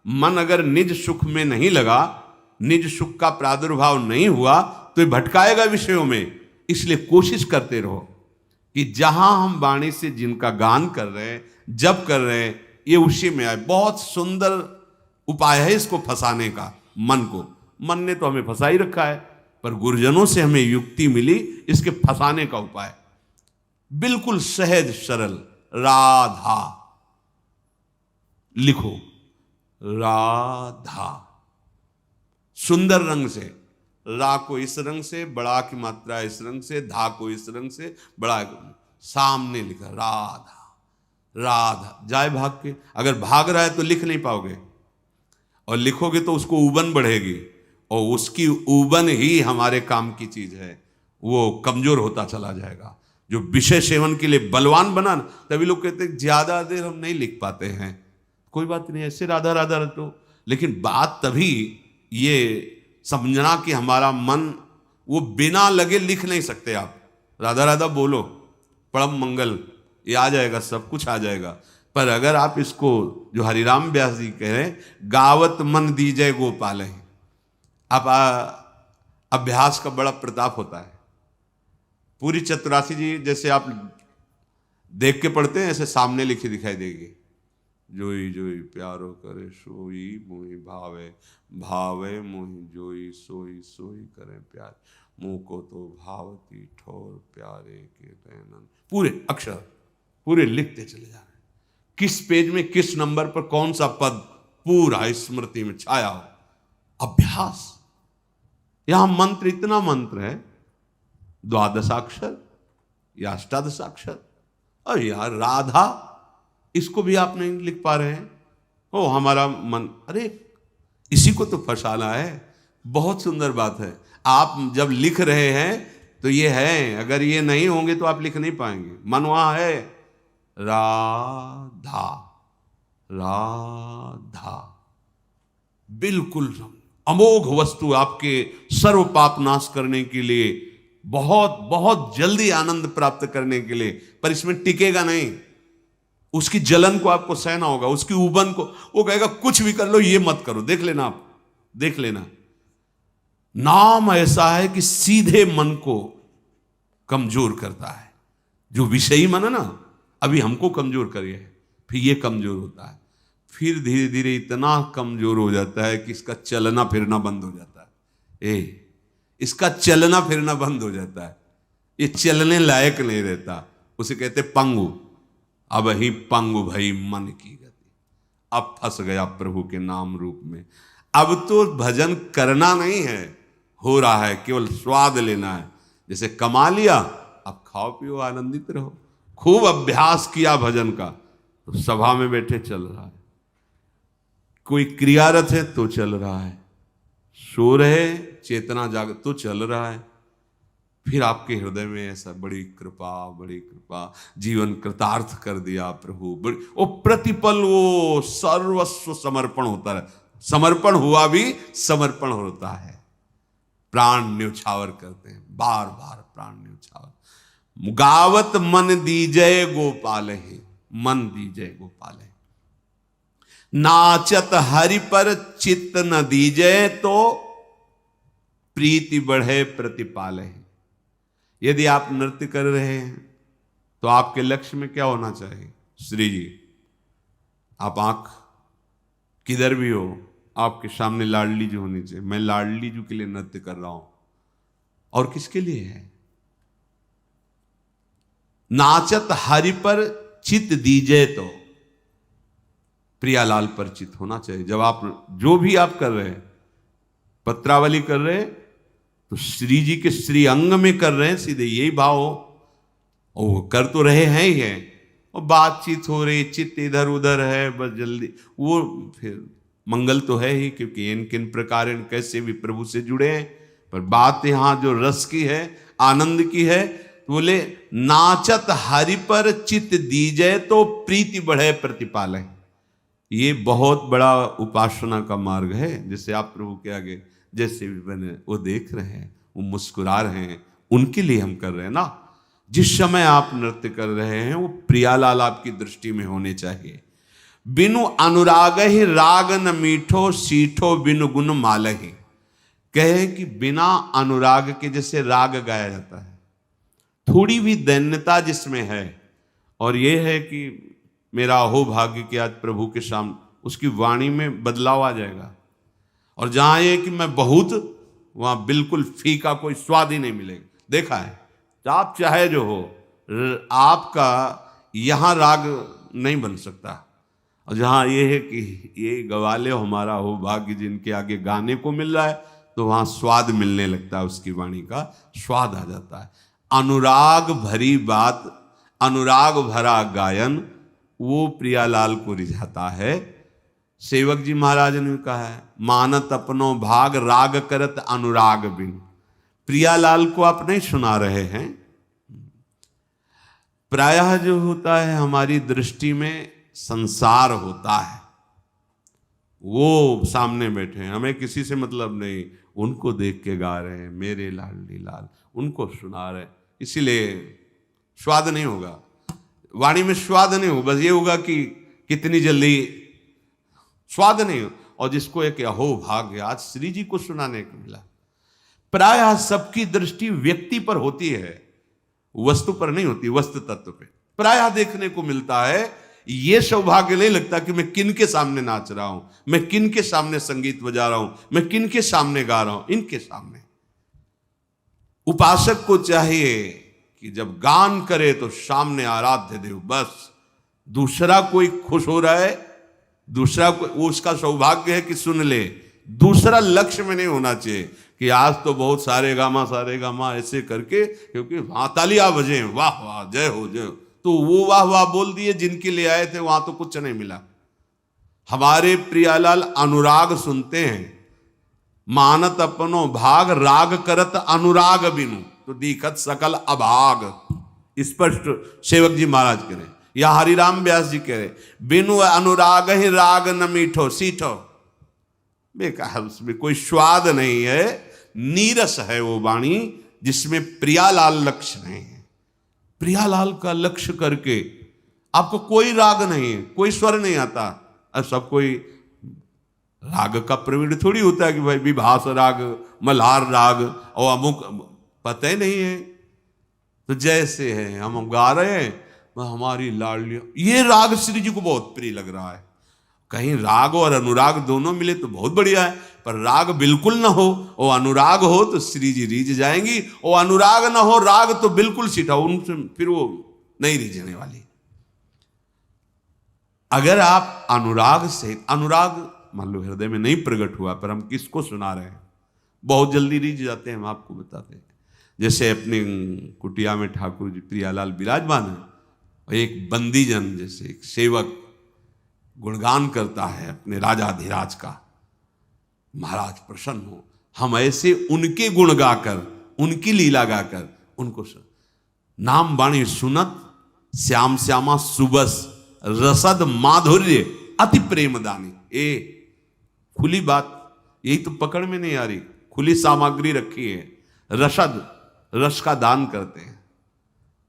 मन अगर निज सुख में नहीं लगा, निज सुख का प्रादुर्भाव नहीं हुआ, तो ये भटकाएगा विषयों में। इसलिए कोशिश करते रहो कि जहां हम वाणी से जिनका गान कर रहे हैं, जप कर रहे हैं, ये उसी में आए। बहुत सुंदर उपाय है इसको फंसाने का, मन को। मन ने तो हमें फंसा ही रखा है, पर गुरुजनों से हमें युक्ति मिली इसके फंसाने का उपाय। बिल्कुल सहज सरल, राधा लिखो, राधा सुंदर रंग से, रा को इस रंग से, बड़ा की मात्रा इस रंग से, धा को इस रंग से, बड़ा सामने लिखा राधा। राधा जाए भाग के, अगर भाग रहा है तो लिख नहीं पाओगे, और लिखोगे तो उसको उबन बढ़ेगी, और उसकी उबन ही हमारे काम की चीज है, वो कमजोर होता चला जाएगा। जो विषय सेवन के लिए बलवान बना, तभी लोग कहते हैं ज्यादा देर हम नहीं लिख पाते हैं। कोई बात नहीं, ऐसे राधा राधा रटो, लेकिन बात तभी ये समझना कि हमारा मन वो बिना लगे लिख नहीं सकते। आप राधा राधा बोलो, परम मंगल, ये आ जाएगा, सब कुछ आ जाएगा। पर अगर आप इसको, जो हरिराम व्यास जी कह रहे हैं, गावत मन दीजय गोपाल है, आप अभ्यास का बड़ा प्रताप होता है। पूरी चतुरासी जी जैसे आप देख के पढ़ते हैं, ऐसे सामने लिखी दिखाई देगी। जोई जोई प्यारो करे सोई मोहि भावे, भावे मोहि जोई सोई सोई करे प्यार, मुँह को तो भावती ठोर प्यारे के नैनन। पूरे अक्षर पूरे लिखते चले जा रहे हैं, किस पेज में किस नंबर पर कौन सा पद पूरा स्मृति में छाया हो। अभ्यास। यहां मंत्र, इतना मंत्र है, द्वादशाक्षर या अष्टादशाक्षर। और यार राधा, इसको भी आप नहीं लिख पा रहे हैं। ओ हमारा मन, अरे इसी को तो फंसाना है। बहुत सुंदर बात है, आप जब लिख रहे हैं तो ये है, अगर ये नहीं होंगे तो आप लिख नहीं पाएंगे। मन वहां है, राधा राधा, बिल्कुल अमोघ वस्तु, आपके सर्व पाप नाश करने के लिए, बहुत बहुत जल्दी आनंद प्राप्त करने के लिए। पर इसमें टिकेगा नहीं, उसकी जलन को आपको सहना होगा, उसकी उबन को। वो कहेगा कुछ भी कर लो, ये मत करो, देख लेना, आप देख लेना। नाम ऐसा है कि सीधे मन को कमजोर करता है। जो विषयी मन है ना, अभी हमको कमजोर करिए, फिर ये कमजोर होता है, फिर धीरे धीरे इतना कमजोर हो जाता है कि इसका चलना फिरना बंद हो जाता है। इसका चलना फिरना बंद हो जाता है, ये चलने लायक नहीं रहता। उसे कहते पंगु। अब ही पंगु भई मन की गति, अब फंस गया प्रभु के नाम रूप में। अब तो भजन करना नहीं है, हो रहा है, केवल स्वाद लेना है। जैसे कमा लिया, अब खाओ पियो आनंदित रहो। खूब अभ्यास किया भजन का, तो सभा में बैठे चल रहा है, कोई क्रियारत है तो चल रहा है, सो रहे चेतना जाग तो चल रहा है। फिर आपके हृदय में ऐसा बड़ी कृपा, बड़ी कृपा, जीवन कृतार्थ कर दिया प्रभु। वो प्रतिपल वो सर्वस्व समर्पण होता है। समर्पण हुआ भी समर्पण होता है। प्राण न्यौछावर करते हैं, बार बार प्राण न्यौछावर। गावत मन दीजय गोपाल है, मन दीजय गोपाल है। नाचत हरि पर चित्त न दीजय, तो प्रीति बढ़े प्रतिपाल है। यदि आप नृत्य कर रहे हैं तो आपके लक्ष्य में क्या होना चाहिए? श्री जी, आप आंख किधर भी हो, आपके सामने लाडली जी होनी चाहिए। मैं लाडली जी के लिए नृत्य कर रहा हूं, और किसके लिए है? नाचत हरि पर चित दीजे, तो प्रियालाल पर चित होना चाहिए। जब आप जो भी आप कर रहे हैं, पत्रावली कर रहे हैं तो श्री जी के श्री अंग में कर रहे हैं, सीधे यही भाव हो। और वो कर तो रहे हैं ही है, और बातचीत हो रही, चित्त इधर उधर है, बस जल्दी वो फिर मंगल तो है ही, क्योंकि इन किन प्रकार कैसे भी प्रभु से जुड़े हैं। पर बात यहां जो रस की है, आनंद की है, तो बोले नाचत हरि पर चित्त दीजय, तो प्रीति बढ़े प्रतिपाल है। ये बहुत बड़ा उपासना का मार्ग है। जैसे आप प्रभु के आगे जैसे भी बने, वो देख रहे हैं, वो मुस्कुरा रहे हैं, उनके लिए हम कर रहे हैं ना। जिस समय आप नृत्य कर रहे हैं, वो प्रियालाल आपकी दृष्टि में होने चाहिए। बिनु अनुराग ही राग न मीठो, सीठो बिनु गुण मालही। कहे कि बिना अनुराग के जैसे राग गाया जाता है, थोड़ी भी दैन्यता जिसमें है, और ये है कि मेरा अहो भाग्य कि आज प्रभु के सामने, उसकी वाणी में बदलाव आ जाएगा। और जहां ये कि मैं बहुत, वहां बिल्कुल फीका, कोई स्वाद ही नहीं मिलेगा। देखा है, आप चाहे जो हो, आपका यहां राग नहीं बन सकता। और जहां ये है कि ये गवाले हमारा हो भाग्य, जिनके आगे गाने को मिल रहा है, तो वहां स्वाद मिलने लगता है, उसकी वाणी का स्वाद आ जाता है। अनुराग भरी बात, अनुराग भरा गायन, वो प्रियालाल को रिझाता है। सेवक जी महाराज ने कहा है, मानत अपनो भाग राग करत अनुराग बिन। प्रियालाल को आप नहीं सुना रहे हैं। प्रायः जो होता है हमारी दृष्टि में संसार होता है, वो सामने बैठे हैं, हमें किसी से मतलब नहीं, उनको देख के गा रहे हैं, मेरे लाडली लाल, उनको सुना रहे हैं, इसीलिए स्वाद नहीं होगा, वाणी में स्वाद नहीं होगा। बस ये होगा कि कितनी जल्दी, स्वाद नहीं हो। और जिसको एक अहो भाग्य आज श्री जी को सुनाने को मिला। प्रायः सबकी दृष्टि व्यक्ति पर होती है, वस्तु पर नहीं होती, वस्तु तत्व पे प्रायः देखने को मिलता है। ये सौभाग्य नहीं लगता कि मैं किन के सामने नाच रहा हूं, मैं किन के सामने संगीत बजा रहा हूं, मैं किन के सामने गा रहा हूं, इनके सामने। उपासक को चाहिए कि जब गान करे तो सामने आराध्य देव, बस दूसरा कोई खुश हो रहा है, दूसरा कोई, वो उसका सौभाग्य है कि सुन ले। दूसरा लक्ष्य में नहीं होना चाहिए कि आज तो बहुत सारे गामा ऐसे करके, क्योंकि वहां तालियां बजे, वाह वाह जय हो जय हो, तो वो वाह वाह बोल दिए, जिनके लिए आए थे वहां तो कुछ नहीं मिला। हमारे प्रियालाल अनुराग सुनते हैं, मानत अपनो भाग राग करत अनुराग बिनु, तो दीखत सकल अभाग। स्पष्ट सेवक जी महाराज कह रहे, या हरिराम व्यास जी कह रहे, बिनु अनुराग ही राग न मीठो सीठो। बेकार, उसमें कोई स्वाद नहीं है, नीरस है वो वाणी जिसमें प्रियालाल लक्ष्य नहीं है। प्रियालाल का लक्ष्य करके आपको कोई राग नहीं है, कोई स्वर नहीं आता। अब सब कोई राग का प्रवीण थोड़ी होता है कि भाई विभास राग, मल्हार राग और अमुक, पता ही नहीं है। तो जैसे है हम गा रहे हैं, हमारी लाडली, ये राग श्री जी को बहुत प्रिय लग रहा है। कहीं राग और अनुराग दोनों मिले तो बहुत बढ़िया है, पर राग बिल्कुल ना हो और अनुराग हो तो श्री जी रीझ जाएंगी, और अनुराग ना हो, राग तो बिल्कुल सीधा, उनसे फिर वो नहीं रीझने वाली। अगर आप अनुराग से, अनुराग मान लो हृदय में नहीं प्रकट हुआ, पर हम किसको सुना रहे हैं, बहुत जल्दी रीझ जाते हैं। हम आपको बताते हैं, जैसे अपने कुटिया में ठाकुर जी प्रियालाल विराजमान है, और एक बंदीजन जैसे एक सेवक गुणगान करता है अपने राजाधिराज का, महाराज प्रसन्न हो, हम ऐसे उनके गुण गाकर, उनकी लीला गाकर उनको नाम बाणी सुनत श्याम श्यामा सुबस रसद माधुर्य अति प्रेमदानी। ए खुली बात, यही तो पकड़ में नहीं आ रही, खुली सामग्री रखी है। रसद, रस का दान करते हैं,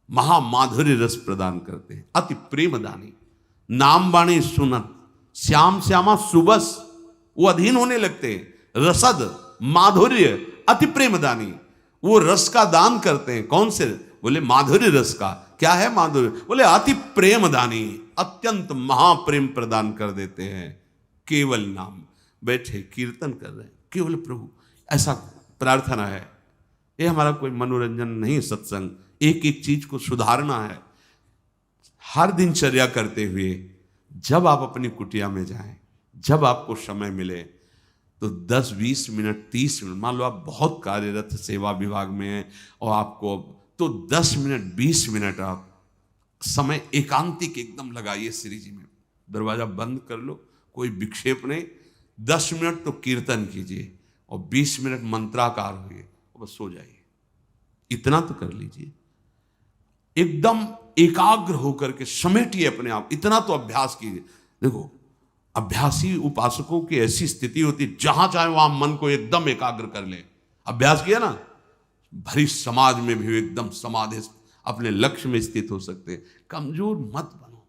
महामाधुर्य रस प्रदान करते हैं, अति प्रेमदानी। नाम बाणी सुनत श्याम श्यामा सुबस, वो अधीन होने लगते हैं। रसद माधुर्य अति प्रेमदानी, वो रस का दान करते हैं। कौन से? बोले माधुर्य रस का। क्या है माधुर्य? बोले अति प्रेमदानी, अत्यंत महाप्रेम प्रदान कर देते हैं। केवल नाम, बैठे कीर्तन कर रहे हैं, केवल प्रभु, ऐसा प्रार्थना है। ये हमारा कोई मनोरंजन नहीं, सत्संग एक एक चीज को सुधारना है। हर दिनचर्या करते हुए जब आप अपनी कुटिया में जाएं, जब आपको समय मिले, तो 10-20 मिनट 30 मिनट, मान लो आप बहुत कार्यरत सेवा विभाग में हैं और आपको, तो 10 मिनट 20 मिनट आप समय एकांतिक एकदम लगाइए श्री जी में। दरवाजा बंद कर लो, कोई विक्षेप नहीं। 10 मिनट तो कीर्तन कीजिए और 20 मिनट मंत्राकार होइए, बस सो जाइए। इतना तो कर लीजिए, एकदम एकाग्र होकर के समेटिए अपने आप, इतना तो अभ्यास कीजिए। देखो, अभ्यासी उपासकों की ऐसी स्थिति होती, जहां चाहे वहां मन को एकदम एकाग्र कर ले। अभ्यास किया ना, भरी समाज में भी एकदम समाधि अपने लक्ष्य में स्थित हो सकते हैं। कमजोर मत बनो।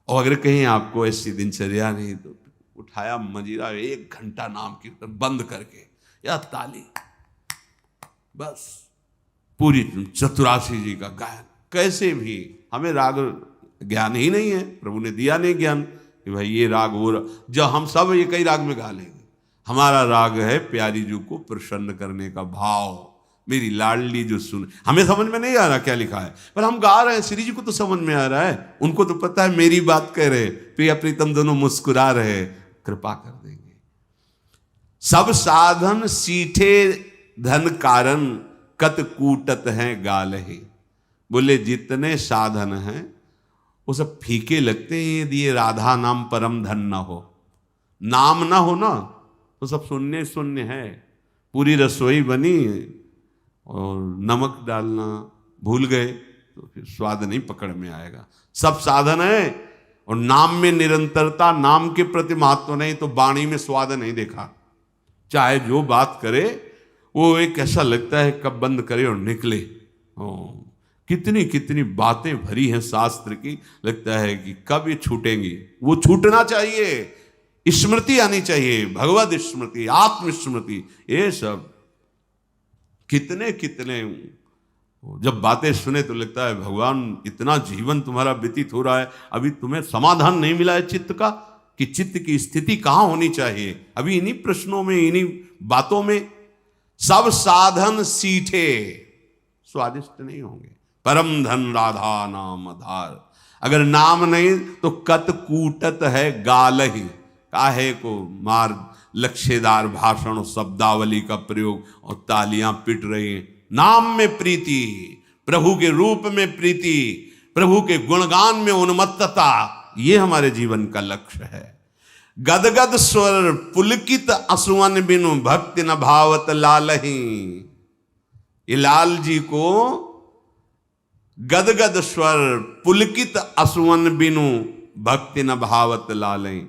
और अगर कहीं आपको ऐसी दिनचर्या नहीं तो उठाया मजीरा 1 घंटा नाम कीर्तन बंद करके या ताली, बस पूरी चतुरासी जी का गायन। कैसे भी, हमें राग ज्ञान ही नहीं है, प्रभु ने दिया नहीं ज्ञान कि भाई ये राग वो राग। जब हम सब ये कई राग में गा लेंगे। हमारा राग है प्यारी जी को प्रसन्न करने का भाव, मेरी लाडली जो सुन। हमें समझ में नहीं आ रहा क्या लिखा है, पर हम गा रहे हैं, श्री जी को तो समझ में आ रहा है, उनको तो पता है मेरी बात कह रहे, प्रिया प्रीतम दोनों मुस्कुरा रहे, कृपा कर देंगे। सब साधन सीठे धन कारण कत कूटत हैं गालहि। बोले जितने साधन हैं वो सब फीके लगते हैं यदि ये राधा नाम परम धन ना हो, नाम ना हो ना तो सब शून्य शून्य है। पूरी रसोई बनी और नमक डालना भूल गए तो फिर स्वाद नहीं पकड़ में आएगा। सब साधन है और नाम में निरंतरता, नाम के प्रति महत्व नहीं तो वाणी में स्वाद नहीं देखा। चाहे जो बात करे वो एक ऐसा लगता है कब बंद करे और निकले। कितनी कितनी बातें भरी हैं शास्त्र की, लगता है कि कब ये छूटेंगी। वो छूटना चाहिए, स्मृति आनी चाहिए, भगवद स्मृति, आत्म स्मृति, ये सब कितने कितने। जब बातें सुने तो लगता है भगवान इतना जीवन तुम्हारा व्यतीत हो रहा है, अभी तुम्हें समाधान नहीं मिला है चित्त का, कि चित्त की स्थिति कहां होनी चाहिए। अभी इन्हीं प्रश्नों में, इन्हीं बातों में। सब साधन सीठे, स्वादिष्ट नहीं होंगे। परम धन राधा नाम आधार। अगर नाम नहीं तो कत कूटत है गाल ही, काहे को मार लक्ष्यदार भाषण और शब्दावली का प्रयोग और तालियां पिट रही हैं। नाम में प्रीति, प्रभु के रूप में प्रीति, प्रभु के गुणगान में उन्मत्तता, ये हमारे जीवन का लक्ष्य है। गदगद स्वर पुलकित असुवन बिनु भक्ति न भावत लालही। ये लाल जी को गदगद स्वर पुलकित असुवन बिनु भक्ति न भावत लालही।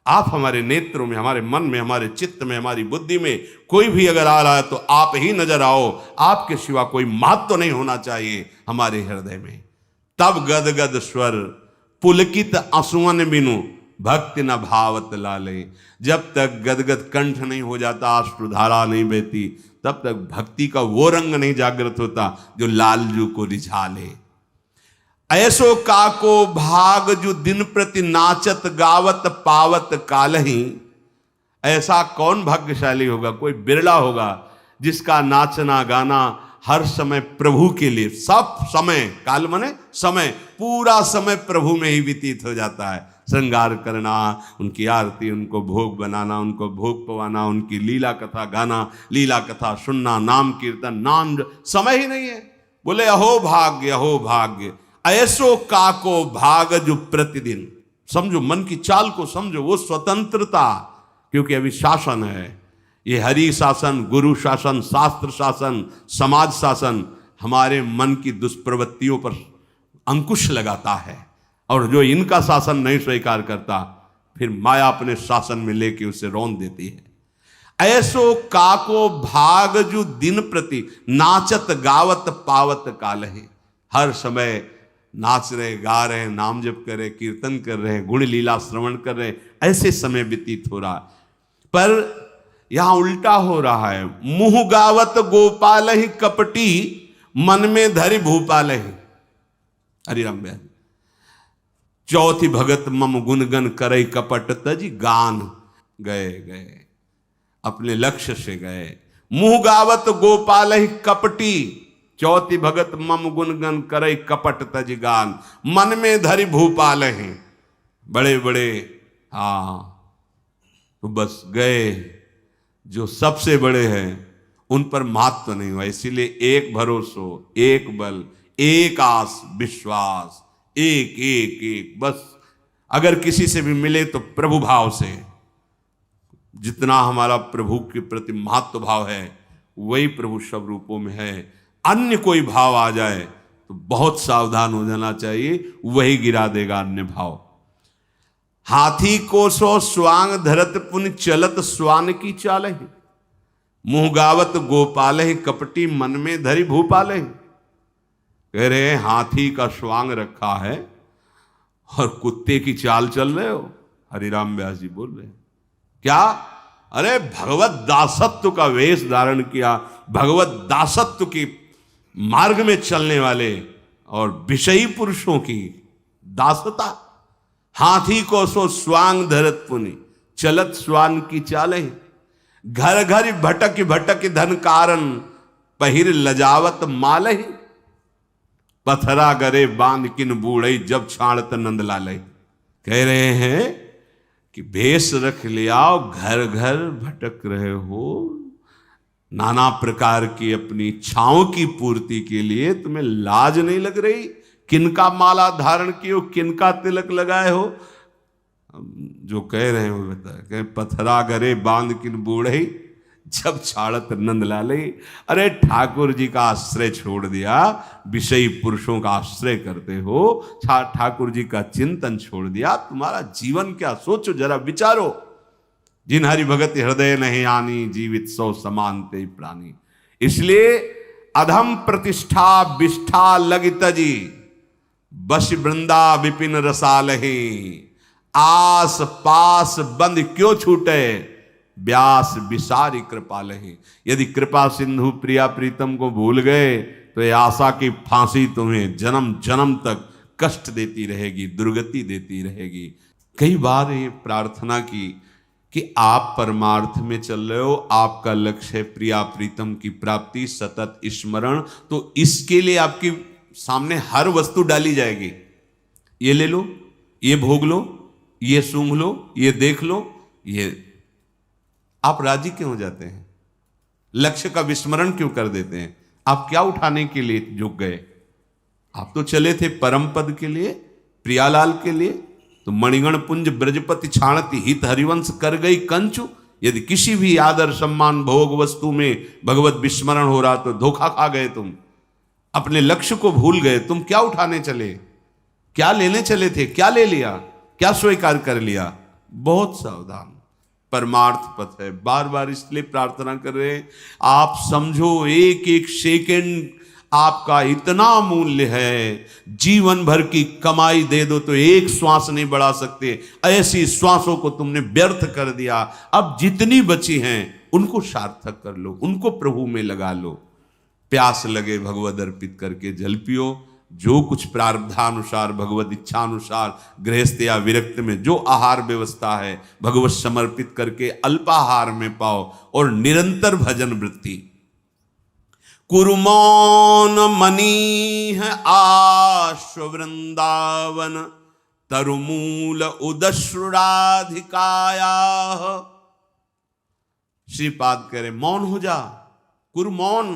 आप हमारे नेत्रों में, हमारे मन में, हमारे चित्त में, हमारी बुद्धि में कोई भी अगर आ रहा है तो आप ही नजर आओ, आपके सिवा कोई महत्व तो नहीं होना चाहिए हमारे हृदय में। तब गदगद स्वर पुलकित असुवन बिनु भक्ति न भावत लाले। जब तक गदगद कंठ नहीं हो जाता, अश्रुधारा नहीं बहती, तब तक भक्ति का वो रंग नहीं जागृत होता जो लालजू को रिझा ले। ऐसो काको भाग जो दिन प्रति नाचत गावत पावत कालही। ऐसा कौन भाग्यशाली होगा, कोई बिरला होगा जिसका नाचना गाना हर समय प्रभु के लिए, सब समय, काल माने समय, पूरा समय प्रभु में ही व्यतीत हो जाता है। श्रृंगार करना, उनकी आरती, उनको भोग बनाना, उनको भोग पवाना, उनकी लीला कथा गाना, लीला कथा सुनना, नाम कीर्तन, नाम, समय ही नहीं है। बोले अहो भाग्य, अहो भाग्य। ऐसो काको भाग जो प्रतिदिन। समझो मन की चाल को, समझो वो स्वतंत्रता, क्योंकि अभी शासन है, ये हरि शासन, गुरु शासन, शास्त्र शासन, समाज शासन हमारे मन की दुष्प्रवृत्तियों पर अंकुश लगाता है। और जो इनका शासन नहीं स्वीकार करता, फिर माया अपने शासन में लेके उसे रौंद देती है। ऐसो काको भाग जो दिन प्रति नाचत गावत पावत कालहि। हर समय नाच रहे, गा रहे, नाम जप कर रहे, कीर्तन कर रहे, गुण लीला श्रवण कर रहे, ऐसे समय व्यतीत हो रहा। पर यहां उल्टा हो रहा है। मुंह गावत गोपाल ही कपटी, मन में धरि भूपाल ही। हरिराम बहन। चौथी भगत मम गुणगन करे कपट तजी गान। गए गए, अपने लक्ष्य से गए। मुंह गावत गोपाल ही कपटी, चौथी भगत मम गुणगन करे कपट तज गान। मन में धरि भूपाल हैं, बड़े बड़े, तो बस गए। जो सबसे बड़े हैं उन पर महत्व नहीं हुआ। इसीलिए एक भरोसो, एक बल, एक आस, विश्वास, एक एक एक, बस अगर किसी से भी मिले तो प्रभु भाव से। जितना हमारा प्रभु के प्रति महत्व भाव है वही प्रभु सब रूपों में है। अन्य कोई भाव आ जाए तो बहुत सावधान हो जाना चाहिए, वही गिरा देगा अन्य भाव। हाथी को सो स्वांग धरत पुन चलत स्वान की चाल है। मुंह गावत गोपाल है कपटी, मन में धरि भूपाल है। कह रहे हाथी का स्वांग रखा है और कुत्ते की चाल चल रहे हो। हरिराम व्यास जी बोल रहे हैं क्या? अरे भगवत दासत्व का वेश धारण किया, भगवत दासत्व की मार्ग में चलने वाले और विषयी पुरुषों की दासता। हाथी को सो स्वांग धरत पुनि, चलत स्वान की चाले। घर घर भटक भटक धन कारण, पहिर लजावत मालहि। पथरा गरे बांध किन बूढ़ई, जब छाड़त नंद लालई। कह रहे हैं कि भेष रख लिया, घर घर भटक रहे हो, नाना प्रकार की अपनी इच्छाओं की पूर्ति के लिए तुम्हें लाज नहीं लग रही? किनका माला धारण किए हो, किनका तिलक लगाए हो? जो कह रहे हो बता, कह पथरा गरे बांध किन बूढ़े, जब छाड़त नंद लाले। अरे ठाकुर जी का आश्रय छोड़ दिया, विषयी पुरुषों का आश्रय करते हो, ठाकुर जी का चिंतन छोड़ दिया, तुम्हारा जीवन क्या? सोचो जरा, विचारो। जिन हरि भगत हृदय नहीं आनी, जीवित सौ समानते प्राणी। इसलिए अधम प्रतिष्ठा विष्ठा लग तजी, बश वृंदा विपिन रसालहि। आस पास बंद क्यों छूटे, व्यास विसारी कृपा लही। यदि कृपा सिंधु प्रिया प्रीतम को भूल गए तो ये आशा की फांसी तुम्हें जन्म जन्म तक कष्ट देती रहेगी, दुर्गति देती रहेगी। कई बार ये प्रार्थना की कि आप परमार्थ में चल रहे हो, आपका लक्ष्य है प्रिया प्रीतम की प्राप्ति, सतत स्मरण, तो इसके लिए आपके सामने हर वस्तु डाली जाएगी। ये ले लो, ये भोग लो, ये सूंघ लो, ये देख लो, ये। आप राजी क्यों हो जाते हैं? लक्ष्य का विस्मरण क्यों कर देते हैं? आप क्या उठाने के लिए झुक गए? आप तो चले थे परम पद के लिए, प्रियालाल के लिए। तो मणिगण पुंज ब्रजपति छाणति, हित हरिवंश कर गई कंचु। यदि किसी भी आदर सम्मान भोग वस्तु में भगवत विस्मरण हो रहा तो धोखा खा गए तुम, अपने लक्ष्य को भूल गए। तुम क्या उठाने चले? क्या लेने चले थे? क्या ले लिया? क्या स्वीकार कर लिया? बहुत सावधान। परमार्थ पथ है। बार बार इसलिए प्रार्थना कर रहे हैं, आप समझो एक एक सेकंड आपका इतना मूल्य है, जीवन भर की कमाई दे दो तो एक श्वास नहीं बढ़ा सकते। ऐसी श्वासों को तुमने व्यर्थ कर दिया। अब जितनी बची हैं उनको सार्थक कर लो, उनको प्रभु में लगा लो। प्यास लगे भगवद अर्पित करके जल पियो। जो कुछ प्रारब्धानुसार भगवत इच्छानुसार गृहस्थ या विरक्त में जो आहार व्यवस्था है भगवत समर्पित करके अल्पाहार में पाओ और निरंतर भजन वृत्ति। कुरुमौन मनी है आश्व वृंदावन, तरुमूल उदश्रुराधिकाया। श्रीपाद कह रहे मौन हो जा, कुरुमौन।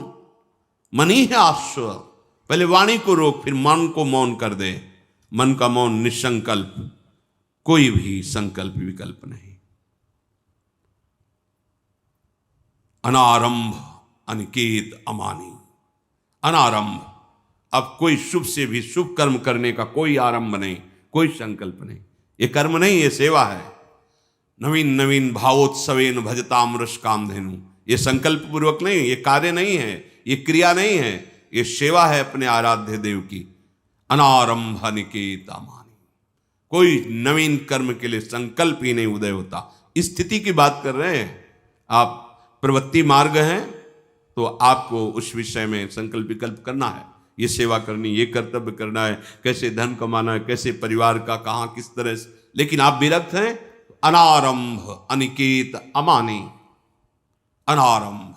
मनी है आश्व, पहले वाणी को रोक, फिर मन को मौन कर दे। मन का मौन निसंकल्प, कोई भी संकल्प विकल्प नहीं। अनारंभ अनिकेत अमानी। अनारंभ, अब कोई शुभ से भी शुभ कर्म करने का कोई आरंभ नहीं, कोई संकल्प नहीं। ये कर्म नहीं, ये सेवा है। नवीन नवीन भावोत्सवेन भजताम रस कामधेनु। ये संकल्प पूर्वक नहीं, ये कार्य नहीं है, ये क्रिया नहीं है, ये सेवा है अपने आराध्य देव की। अनारंभ अनिकेत अमानी। कोई नवीन कर्म के लिए संकल्प ही नहीं उदय होता। स्थिति की बात कर रहे हैं। आप प्रवृत्ति मार्ग हैं तो आपको उस विषय में संकल्प विकल्प करना है। ये सेवा करनी, ये कर्तव्य करना है, कैसे धन कमाना है, कैसे परिवार का कहां किस तरह से। लेकिन आप विरक्त हैं, अनारंभ अनिकेत अमानी। अनारंभ।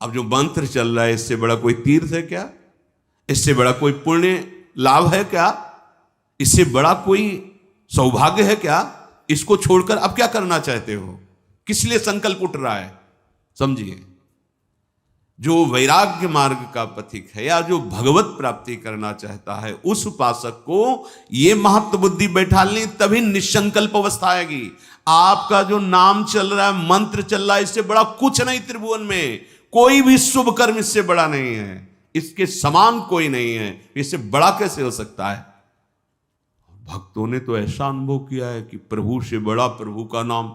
अब जो मंत्र चल रहा है, इससे बड़ा कोई तीर्थ है क्या? इससे बड़ा कोई पुण्य लाभ है क्या? इससे बड़ा कोई सौभाग्य है क्या? इसको छोड़कर अब क्या करना चाहते हो? किस लिए संकल्प उठ रहा है? समझिए, जो वैराग्य मार्ग का पथिक है या जो भगवत प्राप्ति करना चाहता है, उस उपासक को यह महत्व बुद्धि बैठालनी, तभी निसंकल्प अवस्था आएगी। आपका जो नाम चल रहा है, मंत्र चल रहा है, इससे बड़ा कुछ नहीं त्रिभुवन में। कोई भी शुभ कर्म इससे बड़ा नहीं है, इसके समान कोई नहीं है। इससे बड़ा कैसे हो सकता है? भक्तों ने तो ऐसा अनुभव किया है कि प्रभु से बड़ा प्रभु का नाम,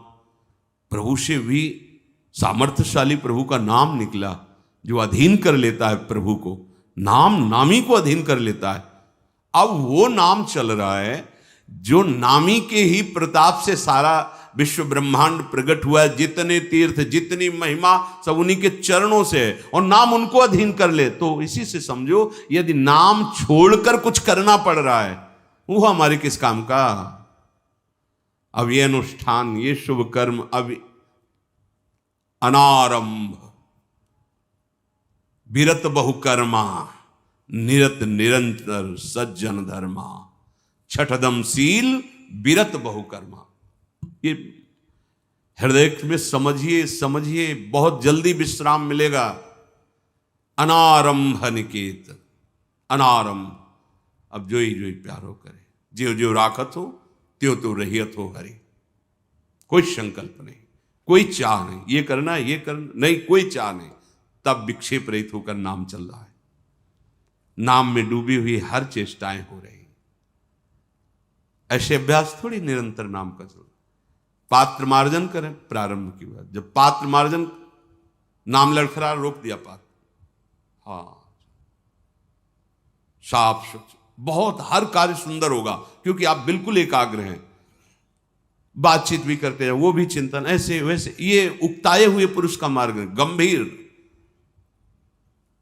प्रभु से भी सामर्थ्यशाली प्रभु का नाम निकला, जो अधीन कर लेता है प्रभु को, नाम नामी को अधीन कर लेता है। अब वो नाम चल रहा है, जो नामी के ही प्रताप से सारा विश्व ब्रह्मांड प्रकट हुआ है, जितने तीर्थ जितनी महिमा सब उन्हीं के चरणों से है, और नाम उनको अधीन कर ले, तो इसी से समझो यदि नाम छोड़कर कुछ करना पड़ रहा है वो हमारे किस काम का। अब ये अनुष्ठान, ये शुभ कर्म, अब अनारंभ विरत बहुकर्मा, निरत निरंतर सज्जन धर्मा, छठदम शील विरत बहुकर्मा। ये हृदय में समझिए समझिए, बहुत जल्दी विश्राम मिलेगा। अनारंभ निकेत, अनारंभ, अब जो ही प्यारो करे, ज्यो ज्यो राखत हो त्यों तो रहियत हो हरि। कोई संकल्प नहीं, कोई चाह नहीं, ये करना ये करना नहीं, कोई चाह नहीं, तब विक्षेप रहित होकर नाम चल रहा है। नाम में डूबी हुई हर चेष्टाएं हो रही। ऐसे अभ्यास थोड़ी निरंतर नाम का चल। पात्र मार्जन करें प्रारंभ की बात, जब पात्र मार्जन, नाम लड़खड़ा, रोक दिया पात्र, हाँ साफ स्वच्छ, बहुत हर कार्य सुंदर होगा, क्योंकि आप बिल्कुल एकाग्र हैं। बातचीत भी करते हैं, वो भी चिंतन, ऐसे वैसे, ये उकताए हुए पुरुष का मार्ग है, गंभीर,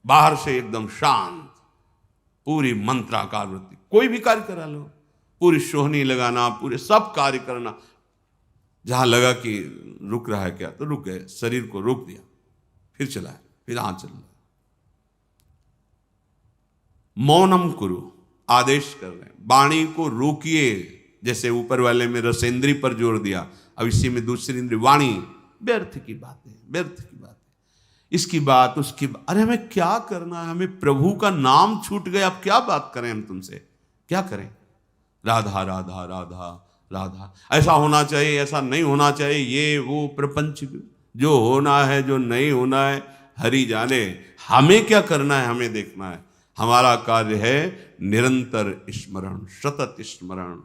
बाहर से एकदम शांत, पूरी मंत्राकार वृत्ति। कोई भी कार्य करा लो, पूरी सोहनी लगाना, पूरे सब कार्य करना, जहां लगा कि रुक रहा है क्या तो रुक गए, शरीर को रोक दिया, फिर चलाए, फिर हाथ चल रहा। मौनम कुरु, आदेश कर रहे हैं, वाणी को रोकिए, जैसे ऊपर वाले में रसेंद्री पर जोर दिया, अब इसी में दूसरी इंद्री वाणी। व्यर्थ की बातें, व्यर्थ की बातें, इसकी बात उसकी बात, अरे हमें क्या करना है, हमें प्रभु का नाम छूट गया, अब क्या बात करें हम तुमसे, क्या करें। राधा राधा राधा राधा, ऐसा होना चाहिए, ऐसा नहीं होना चाहिए, ये वो प्रपंच, जो होना है जो नहीं होना है हरि जाने, हमें क्या करना है, हमें देखना है। हमारा कार्य है निरंतर स्मरण, सतत स्मरण।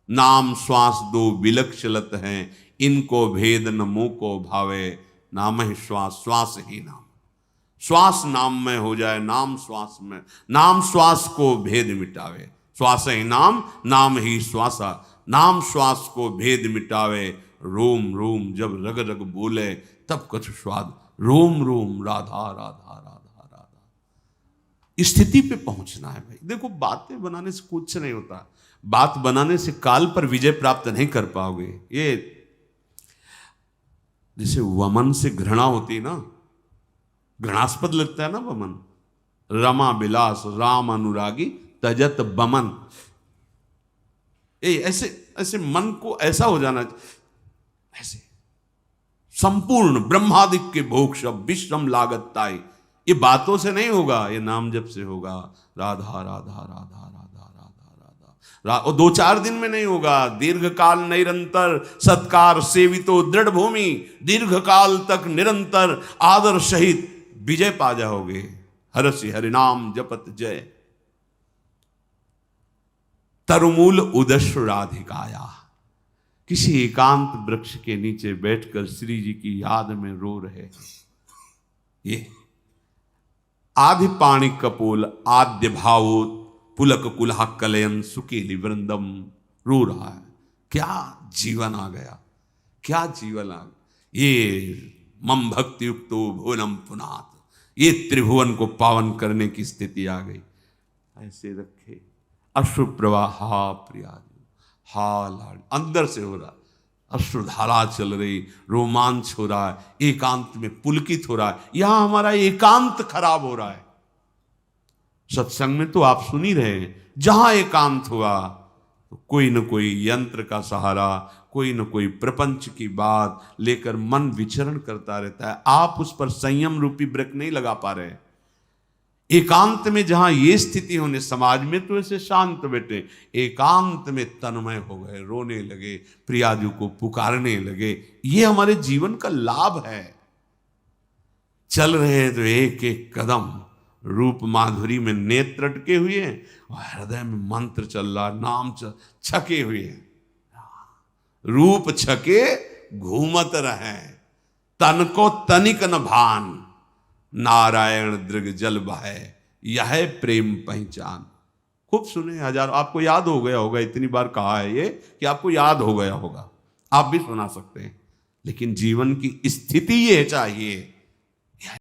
नाम श्वास दो विलक्षलत हैं, इनको भेद न मुंह को भावे, नाम ही श्वास, श्वास ही नाम। श्वास नाम में हो जाए, नाम श्वास में, नाम श्वास को भेद मिटावे, श्वास ही नाम, नाम ही श्वासा, नाम श्वास को भेद मिटावे। रोम रोम जब रग रग बोले, तब कछु स्वाद, रोम रोम राधा राधा राधा राधा। स्थिति पे पहुंचना है भाई। देखो, बातें बनाने से कुछ नहीं होता, बात बनाने से काल पर विजय प्राप्त नहीं कर पाओगे। ये जैसे वमन से घृणा होती है ना, घृणास्पद लगता है ना वमन, रमा विलास राम अनुरागी तजत बमन। ऐसे ऐसे मन को ऐसा हो जाना, ऐसे संपूर्ण ब्रह्मादिक के भोग शब्द विश्रम लागत ताई, ये बातों से नहीं होगा, ये नाम जप से होगा। राधा राधा राधा राधा राधा राधा, और 2-4 दिन में नहीं होगा, दीर्घ काल निरंतर सत्कार सेवितो दृढ़ भूमि, दीर्घ काल तक निरंतर आदर सहित विजय पा जाओगे। हरसि हरिनाम जपत जय, तरुमूल उदश्र राधिकाया। किसी एकांत वृक्ष के नीचे बैठकर श्री जी की याद में रो रहे हैं। ये आधि पाणी कपोल आद्य भावो पुलक कुल्हा कलयन सुकेली वृंदम, रो रहा है। क्या जीवन आ गया, क्या जीवन आ गया। ये मम भक्ति युक्तो भुवनम पुनात, ये त्रिभुवन को पावन करने की स्थिति आ गई। ऐसे रखे अश्रु प्रवाह, हा प्रिया, हा लाड, अंदर से हो रहा, अश्रुधारा चल रही, रोमांच हो रहा है, एकांत में पुलकित हो रहा है। यहां हमारा एकांत खराब हो रहा है। सत्संग में तो आप सुन ही रहे हैं, जहां एकांत हुआ तो कोई न कोई यंत्र का सहारा, कोई न कोई प्रपंच की बात लेकर मन विचरण करता रहता है। आप उस पर संयम रूपी ब्रेक नहीं लगा पा रहे। एकांत में जहां ये स्थिति होने, समाज में तो ऐसे शांत बैठे, एकांत में तन्मय हो गए, रोने लगे, प्रियाजू को पुकारने लगे। ये हमारे जीवन का लाभ है। चल रहे तो एक एक कदम रूप माधुरी में नेत्र अटके हुए हैं और हृदय में मंत्र चल रहा, नाम छके हुए हैं। रूप छके घूमत रहे, तन को तनिक न भान, नारायण दृग जल बहे, यह प्रेम पहचान। खूब सुने, हजार, आपको याद हो गया होगा, इतनी बार कहा है ये कि आपको याद हो गया होगा, आप भी सुना सकते हैं। लेकिन जीवन की स्थिति ये चाहिए